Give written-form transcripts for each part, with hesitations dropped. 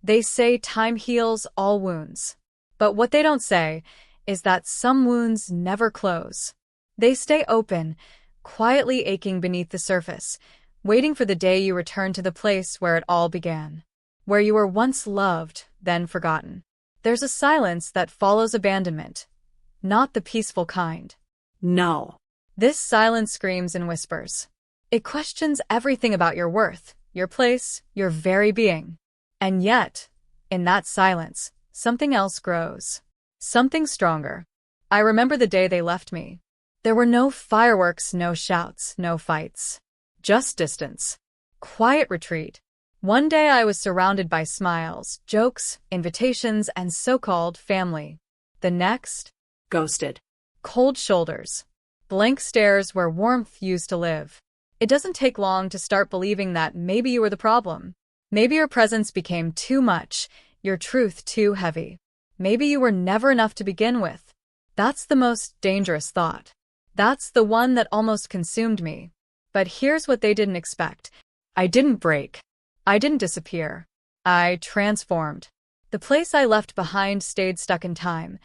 They say time heals all wounds. But what they don't say is that some wounds never close. They stay open, quietly aching beneath the surface, waiting for the day you return to the place where it all began, where you were once loved, then forgotten. There's a silence that follows abandonment, not the peaceful kind. No. This silence screams and whispers. It questions everything about your worth, your place, your very being. And yet, in that silence, something else grows. Something stronger. I remember the day they left me. There were no fireworks, no shouts, no fights. Just distance. Quiet retreat. One day I was surrounded by smiles, jokes, invitations, and so-called family. The next, Ghosted. cold shoulders. Blank stares where warmth used to live. It doesn't take long to start believing that maybe you were the problem. Maybe your presence became too much, your truth too heavy. Maybe you were never enough to begin with. That's the most dangerous thought. That's the one that almost consumed me. But here's what they didn't expect. I didn't break. I didn't disappear. I transformed. The place I left behind stayed stuck in time,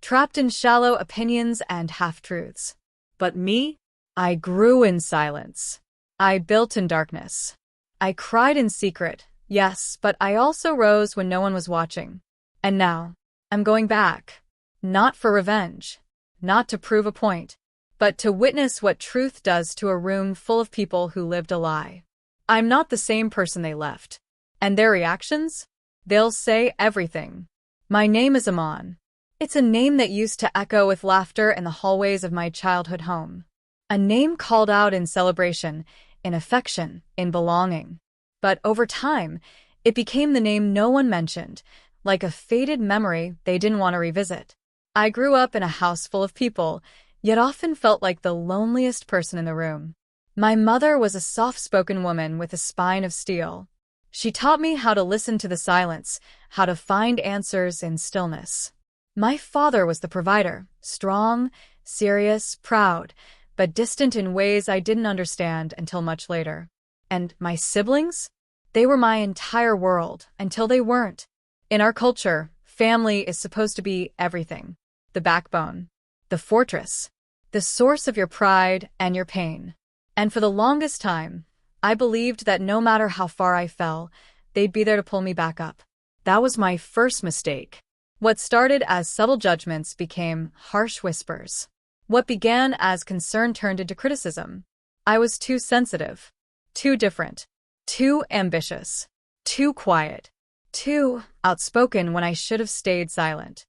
trapped in shallow opinions and half-truths. But me? I grew in silence. I built in darkness. I cried in secret, yes, but I also rose when no one was watching. And now, I'm going back. Not for revenge. Not to prove a point. But to witness what truth does to a room full of people who lived a lie. I'm not the same person they left. And their reactions? They'll say everything. My name is Amon. It's a name that used to echo with laughter in the hallways of my childhood home. A name called out in celebration, in affection, in belonging. But over time, it became the name no one mentioned, like a faded memory they didn't want to revisit. I grew up in a house full of people, yet often felt like the loneliest person in the room. My mother was a soft-spoken woman with a spine of steel. She taught me how to listen to the silence, how to find answers in stillness. My father was the provider, strong, serious, proud, but distant in ways I didn't understand until much later. And my siblings? They were my entire world, until they weren't. In our culture, family is supposed to be everything. The backbone. The fortress. The source of your pride and your pain. And for the longest time, I believed that no matter how far I fell, they'd be there to pull me back up. That was my first mistake. What started as subtle judgments became harsh whispers. What began as concern turned into criticism. I was too sensitive, too different, too ambitious, too quiet, too outspoken when I should have stayed silent.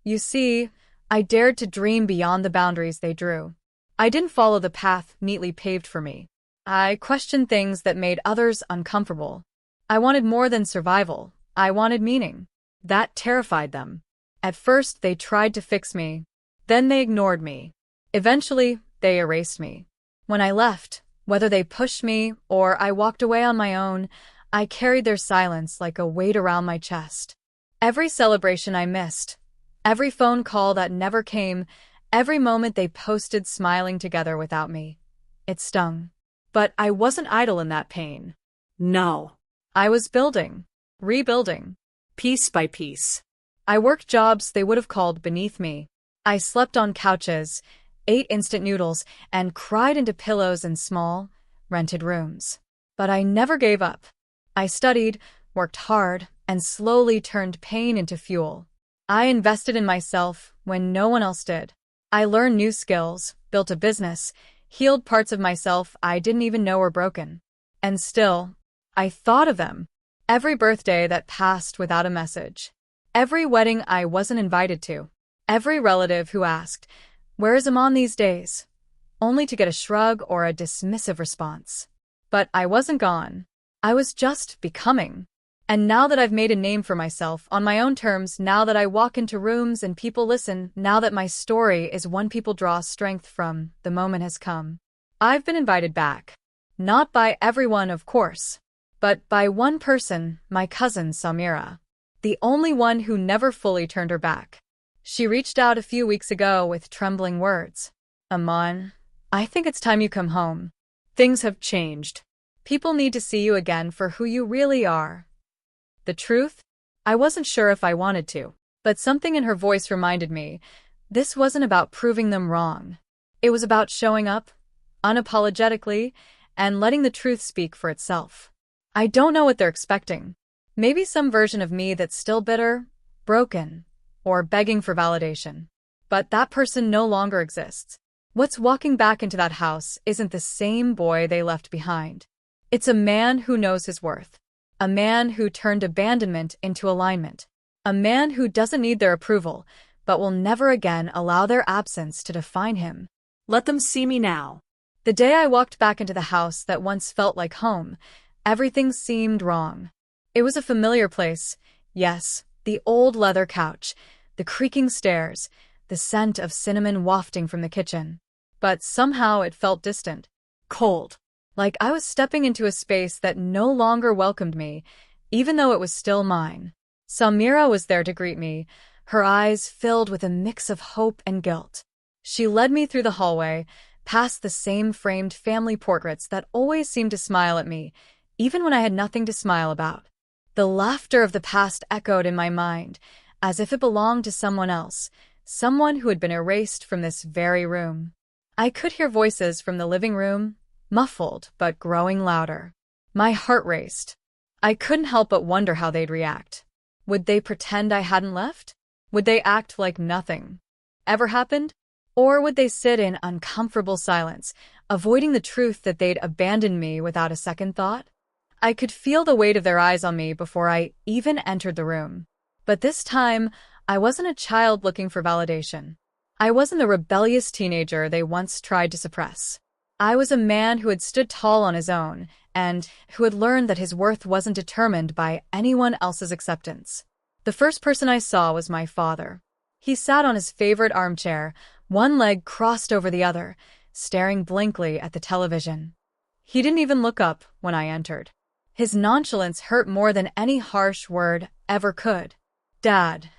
You see, I dared to dream beyond the boundaries they drew. I didn't follow the path neatly paved for me. I questioned things that made others uncomfortable. I wanted more than survival. I wanted meaning. That terrified them. At first, they tried to fix me. Then they ignored me. Eventually, they erased me. When I left, whether they pushed me or I walked away on my own, I carried their silence like a weight around my chest. Every celebration I missed, every phone call that never came, every moment they posted smiling together without me. It stung. But I wasn't idle in that pain. No. I was building, rebuilding. Piece by piece. I worked jobs they would have called beneath me. I slept on couches, ate instant noodles, and cried into pillows in small, rented rooms. But I never gave up. I studied, worked hard, and slowly turned pain into fuel. I invested in myself when no one else did. I learned new skills, built a business, healed parts of myself I didn't even know were broken. And still, I thought of them. Every birthday that passed without a message. Every wedding I wasn't invited to. Every relative who asked, "Where is Amon these days?" Only to get a shrug or a dismissive response. But I wasn't gone. I was just becoming. And now that I've made a name for myself on my own terms, now that I walk into rooms and people listen, now that my story is one people draw strength from, the moment has come. I've been invited back. Not by everyone, of course, but by one person, my cousin Samira. The only one who never fully turned her back. She reached out a few weeks ago with trembling words. "Amon, I think it's time you come home. Things have changed. People need to see you again for who you really are." The truth? I wasn't sure if I wanted to, but something in her voice reminded me this wasn't about proving them wrong. It was about showing up, unapologetically, and letting the truth speak for itself. I don't know what they're expecting. Maybe some version of me that's still bitter, broken, or begging for validation. But that person no longer exists. What's walking back into that house isn't the same boy they left behind. It's a man who knows his worth. A man who turned abandonment into alignment. A man who doesn't need their approval, but will never again allow their absence to define him. Let them see me now. The day I walked back into the house that once felt like home, everything seemed wrong. It was a familiar place, yes, the old leather couch, the creaking stairs, the scent of cinnamon wafting from the kitchen. But somehow it felt distant, cold, like I was stepping into a space that no longer welcomed me, even though it was still mine. Samira was there to greet me, her eyes filled with a mix of hope and guilt. She led me through the hallway, past the same framed family portraits that always seemed to smile at me, even when I had nothing to smile about. The laughter of the past echoed in my mind, as if it belonged to someone else, someone who had been erased from this very room. I could hear voices from the living room, muffled but growing louder. My heart raced. I couldn't help but wonder how they'd react. Would they pretend I hadn't left? Would they act like nothing ever happened? Or would they sit in uncomfortable silence, avoiding the truth that they'd abandoned me without a second thought? I could feel the weight of their eyes on me before I even entered the room. But this time, I wasn't a child looking for validation. I wasn't the rebellious teenager they once tried to suppress. I was a man who had stood tall on his own, and who had learned that his worth wasn't determined by anyone else's acceptance. The first person I saw was my father. He sat on his favorite armchair, one leg crossed over the other, staring blankly at the television. He didn't even look up when I entered. His nonchalance hurt more than any harsh word ever could. "Dad,"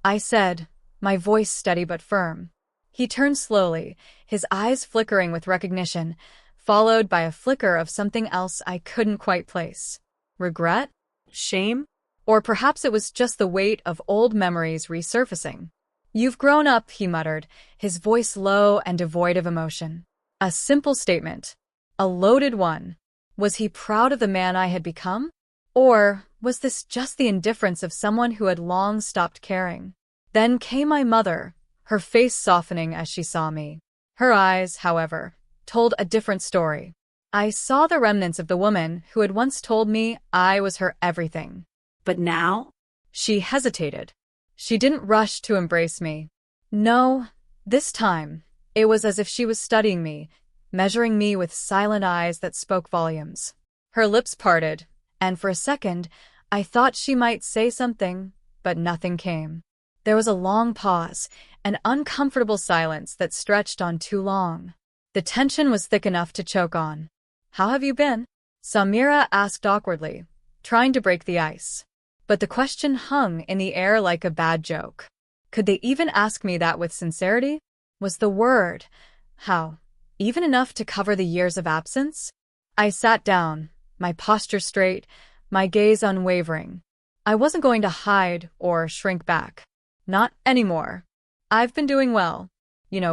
I said, my voice steady but firm. He turned slowly, his eyes flickering with recognition, followed by a flicker of something else I couldn't quite place. Regret? Shame? Or perhaps it was just the weight of old memories resurfacing. "You've grown up," he muttered, his voice low and devoid of emotion. A simple statement. A loaded one. Was he proud of the man I had become? Or was this just the indifference of someone who had long stopped caring? Then came my mother, her face softening as she saw me. Her eyes, however, told a different story. I saw the remnants of the woman who had once told me I was her everything. But now? She hesitated. She didn't rush to embrace me. No, this time, it was as if she was studying me, measuring me with silent eyes that spoke volumes. Her lips parted, and for a second, I thought she might say something, but nothing came. There was a long pause, an uncomfortable silence that stretched on too long. The tension was thick enough to choke on. "How have you been?" Samira asked awkwardly, trying to break the ice. But the question hung in the air like a bad joke. Could they even ask me that with sincerity? Was the word, how, even enough to cover the years of absence? I sat down, my posture straight, my gaze unwavering. I wasn't going to hide or shrink back. Not anymore. I've been doing well.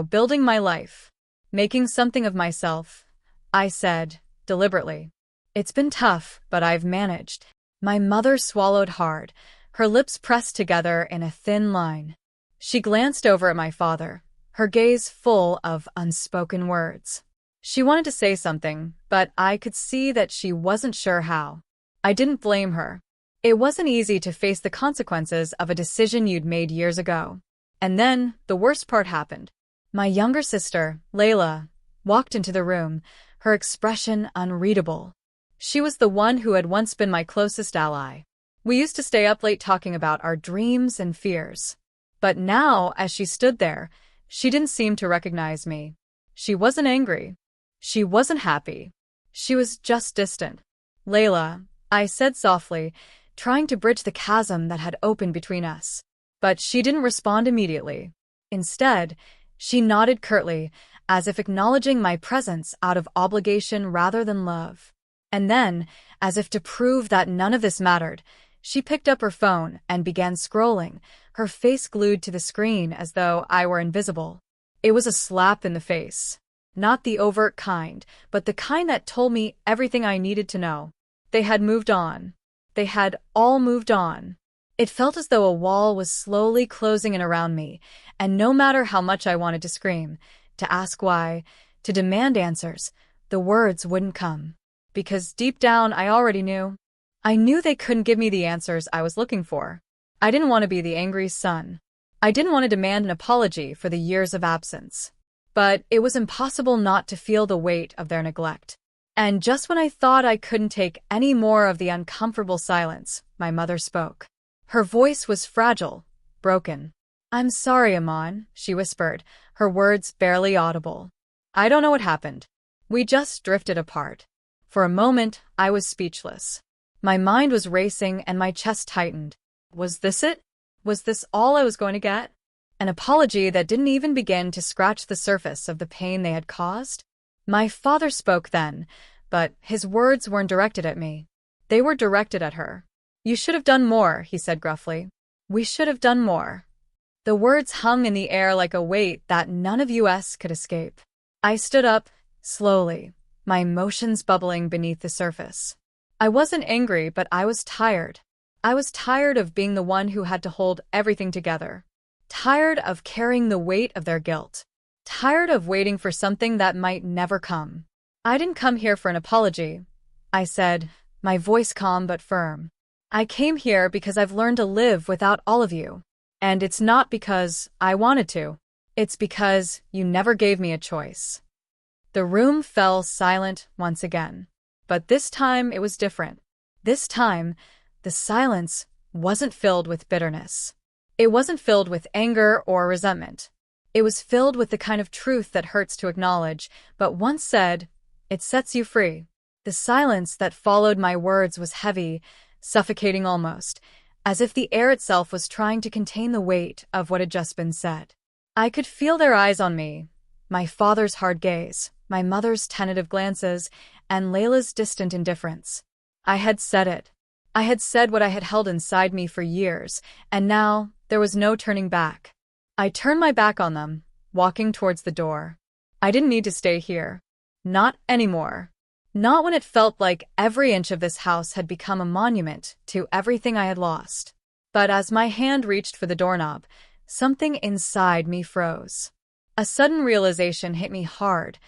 Building my life. Making something of myself, I said, deliberately. It's been tough, but I've managed. My mother swallowed hard, her lips pressed together in a thin line. She glanced over at my father, her gaze full of unspoken words. She wanted to say something, but I could see that she wasn't sure how. I didn't blame her. It wasn't easy to face the consequences of a decision you'd made years ago. And then, the worst part happened. My younger sister, Layla, walked into the room, her expression unreadable. She was the one who had once been my closest ally. We used to stay up late talking about our dreams and fears. But now, as she stood there, she didn't seem to recognize me. She wasn't angry. She wasn't happy. She was just distant. "Layla," I said softly, trying to bridge the chasm that had opened between us. But she didn't respond immediately. Instead, she nodded curtly, as if acknowledging my presence out of obligation rather than love. And then, as if to prove that none of this mattered, She picked up her phone and began scrolling, her face glued to the screen as though I were invisible. It was a slap in the face. Not the overt kind, but the kind that told me everything I needed to know. They had moved on. They had all moved on. It felt as though a wall was slowly closing in around me, and no matter how much I wanted to scream, to ask why, to demand answers, the words wouldn't come. Because deep down I already knew. I knew they couldn't give me the answers I was looking for. I didn't want to be the angry son. I didn't want to demand an apology for the years of absence. But it was impossible not to feel the weight of their neglect. And just when I thought I couldn't take any more of the uncomfortable silence, my mother spoke. Her voice was fragile, broken. "I'm sorry, Aman," she whispered, her words barely audible. "I don't know what happened. We just drifted apart." For a moment, I was speechless. My mind was racing and my chest tightened. Was this it? Was this all I was going to get? An apology that didn't even begin to scratch the surface of the pain they had caused? My father spoke then, but his words weren't directed at me. They were directed at her. "You should have done more," he said gruffly. "We should have done more." The words hung in the air like a weight that none of us could escape. I stood up, slowly, my emotions bubbling beneath the surface. I wasn't angry, but I was tired. I was tired of being the one who had to hold everything together. Tired of carrying the weight of their guilt. Tired of waiting for something that might never come. "I didn't come here for an apology," I said, my voice calm but firm. "I came here because I've learned to live without all of you. And it's not because I wanted to. It's because you never gave me a choice." The room fell silent once again. But this time it was different. This time, the silence wasn't filled with bitterness. It wasn't filled with anger or resentment. It was filled with the kind of truth that hurts to acknowledge, but once said, it sets you free. The silence that followed my words was heavy, suffocating almost, as if the air itself was trying to contain the weight of what had just been said. I could feel their eyes on me, my father's hard gaze, my mother's tentative glances, and Layla's distant indifference. I had said it. I had said what I had held inside me for years, and now there was no turning back. I turned my back on them, walking towards the door. I didn't need to stay here. Not anymore. Not when it felt like every inch of this house had become a monument to everything I had lost. But as my hand reached for the doorknob, something inside me froze. A sudden realization hit me hard.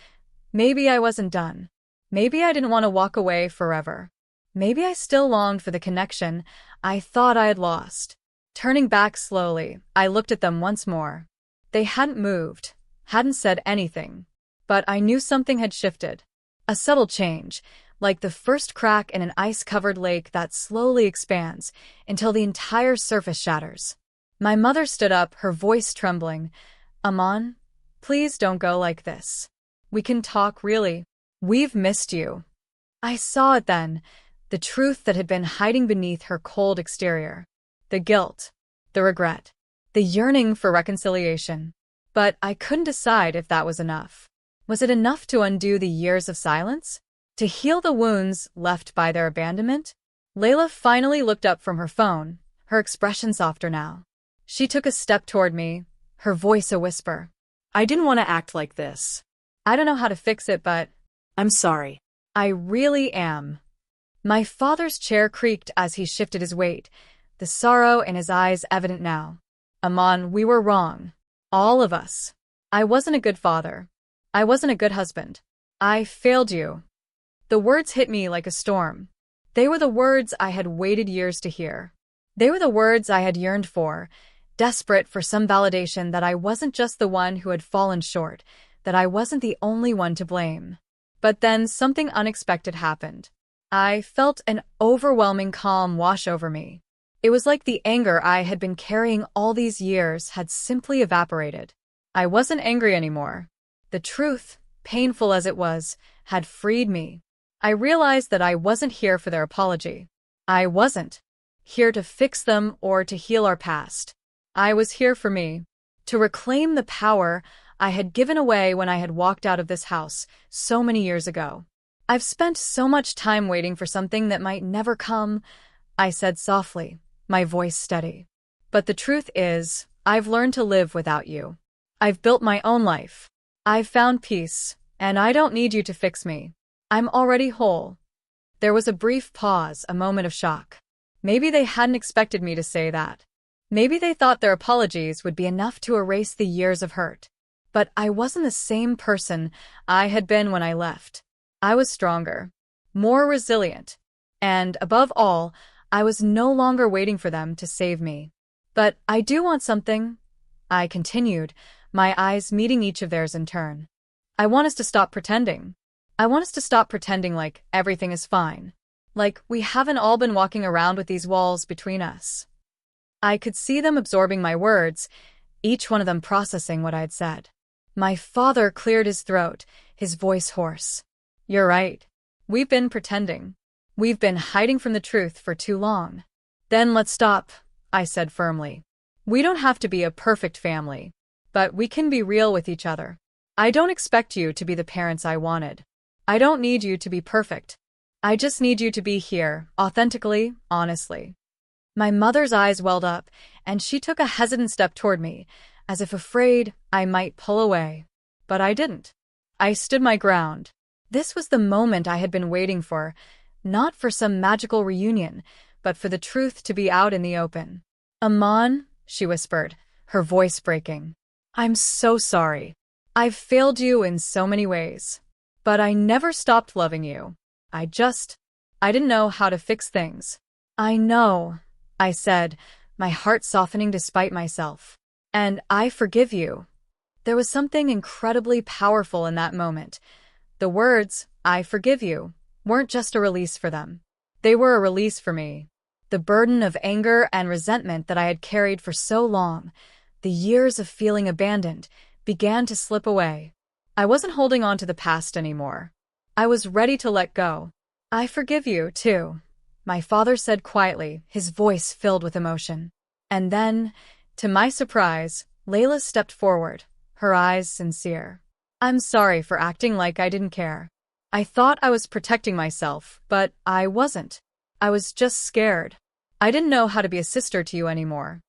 Maybe I wasn't done. Maybe I didn't want to walk away forever. Maybe I still longed for the connection I thought I had lost. Turning back slowly, I looked at them once more. They hadn't moved, hadn't said anything. But I knew something had shifted. A subtle change, like the first crack in an ice-covered lake that slowly expands until the entire surface shatters. My mother stood up, her voice trembling. "Aman, please don't go like this. We can talk, really. We've missed you." I saw it then, the truth that had been hiding beneath her cold exterior. The guilt, the regret, the yearning for reconciliation. But I couldn't decide if that was enough. Was it enough to undo the years of silence? To heal the wounds left by their abandonment? Layla finally looked up from her phone, her expression softer now. She took a step toward me, her voice a whisper. "I didn't want to act like this. I don't know how to fix it, but I'm sorry." I really am. My father's chair creaked as he shifted his weight, the sorrow in his eyes evident now. "Aman, we were wrong. All of us. I wasn't a good father. I wasn't a good husband. I failed you." The words hit me like a storm. They were the words I had waited years to hear. They were the words I had yearned for, desperate for some validation that I wasn't just the one who had fallen short, that I wasn't the only one to blame. But then something unexpected happened. I felt an overwhelming calm wash over me. It was like the anger I had been carrying all these years had simply evaporated. I wasn't angry anymore. The truth, painful as it was, had freed me. I realized that I wasn't here for their apology. I wasn't here to fix them or to heal our past. I was here for me, to reclaim the power I had given away when I had walked out of this house so many years ago. I've spent so much time waiting for something that might never come, I said softly, my voice steady. But the truth is, I've learned to live without you. I've built my own life. I've found peace, and I don't need you to fix me. I'm already whole. There was a brief pause, a moment of shock. Maybe they hadn't expected me to say that. Maybe they thought their apologies would be enough to erase the years of hurt. But I wasn't the same person I had been when I left. I was stronger, more resilient, and above all, I was no longer waiting for them to save me. But I do want something, I continued, my eyes meeting each of theirs in turn. I want us to stop pretending. I want us to stop pretending like everything is fine. Like we haven't all been walking around with these walls between us. I could see them absorbing my words, each one of them processing what I'd said. My father cleared his throat, his voice hoarse. You're right. We've been pretending. We've been hiding from the truth for too long. Then let's stop, I said firmly. We don't have to be a perfect family, but we can be real with each other. I don't expect you to be the parents I wanted. I don't need you to be perfect. I just need you to be here, authentically, honestly. My mother's eyes welled up, and she took a hesitant step toward me, as if afraid I might pull away. But I didn't. I stood my ground. This was the moment I had been waiting for, not for some magical reunion, but for the truth to be out in the open. Aman, she whispered, her voice breaking. I'm so sorry. I've failed you in so many ways. But I never stopped loving you. I didn't know how to fix things. I know, I said, my heart softening despite myself. And I forgive you. There was something incredibly powerful in that moment. The words, I forgive you, weren't just a release for them. They were a release for me. The burden of anger and resentment that I had carried for so long, the years of feeling abandoned, began to slip away. I wasn't holding on to the past anymore. I was ready to let go. I forgive you, too, my father said quietly, his voice filled with emotion. And then, to my surprise, Layla stepped forward, her eyes sincere. I'm sorry for acting like I didn't care. I thought I was protecting myself, but I wasn't. I was just scared. I didn't know how to be a sister to you anymore.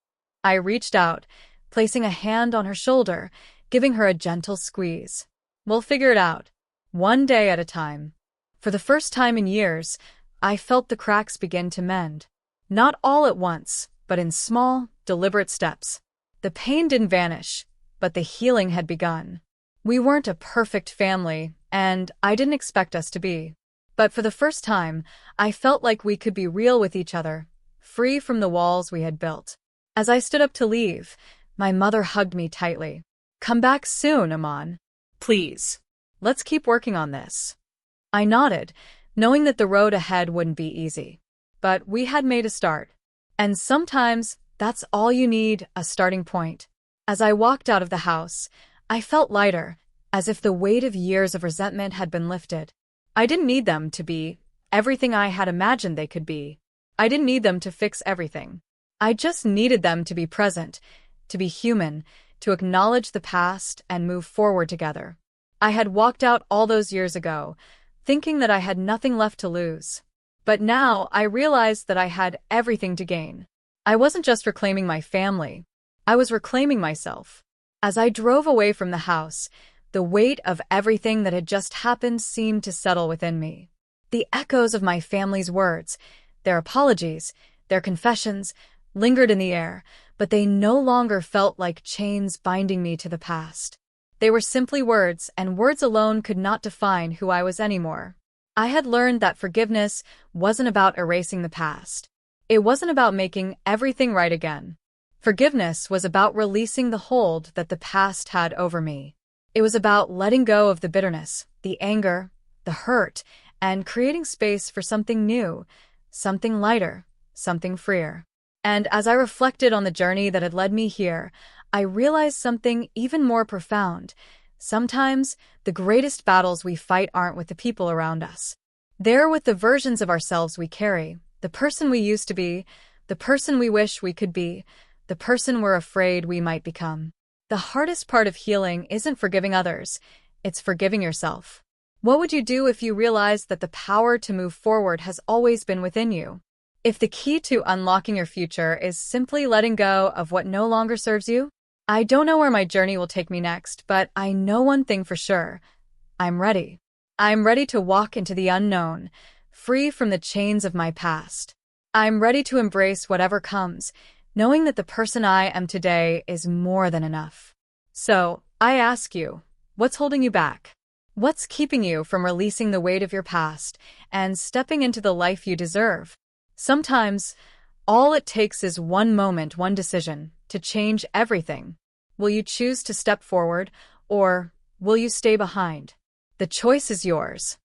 I reached out, placing a hand on her shoulder, giving her a gentle squeeze. We'll figure it out, one day at a time. For the first time in years, I felt the cracks begin to mend. Not all at once, but in small, deliberate steps. The pain didn't vanish, but the healing had begun. We weren't a perfect family, and I didn't expect us to be. But for the first time, I felt like we could be real with each other, free from the walls we had built. As I stood up to leave, my mother hugged me tightly. Come back soon, Aman. Please. Let's keep working on this. I nodded, knowing that the road ahead wouldn't be easy. But we had made a start. And sometimes, that's all you need, a starting point. As I walked out of the house, I felt lighter, as if the weight of years of resentment had been lifted. I didn't need them to be everything I had imagined they could be. I didn't need them to fix everything. I just needed them to be present, to be human, to acknowledge the past and move forward together. I had walked out all those years ago, thinking that I had nothing left to lose. But now I realized that I had everything to gain. I wasn't just reclaiming my family. I was reclaiming myself. As I drove away from the house, the weight of everything that had just happened seemed to settle within me. The echoes of my family's words, their apologies, their confessions, lingered in the air, but they no longer felt like chains binding me to the past. They were simply words, and words alone could not define who I was anymore. I had learned that forgiveness wasn't about erasing the past. It wasn't about making everything right again. Forgiveness was about releasing the hold that the past had over me. It was about letting go of the bitterness, the anger, the hurt, and creating space for something new, something lighter, something freer. And as I reflected on the journey that had led me here, I realized something even more profound. Sometimes, the greatest battles we fight aren't with the people around us. They're with the versions of ourselves we carry, the person we used to be, the person we wish we could be, the person we're afraid we might become. The hardest part of healing isn't forgiving others, it's forgiving yourself. What would you do if you realized that the power to move forward has always been within you? If the key to unlocking your future is simply letting go of what no longer serves you, I don't know where my journey will take me next, but I know one thing for sure. I'm ready. I'm ready to walk into the unknown, free from the chains of my past. I'm ready to embrace whatever comes, knowing that the person I am today is more than enough. So, I ask you, what's holding you back? What's keeping you from releasing the weight of your past and stepping into the life you deserve? Sometimes, all it takes is one moment, one decision, to change everything. Will you choose to step forward, or will you stay behind? The choice is yours.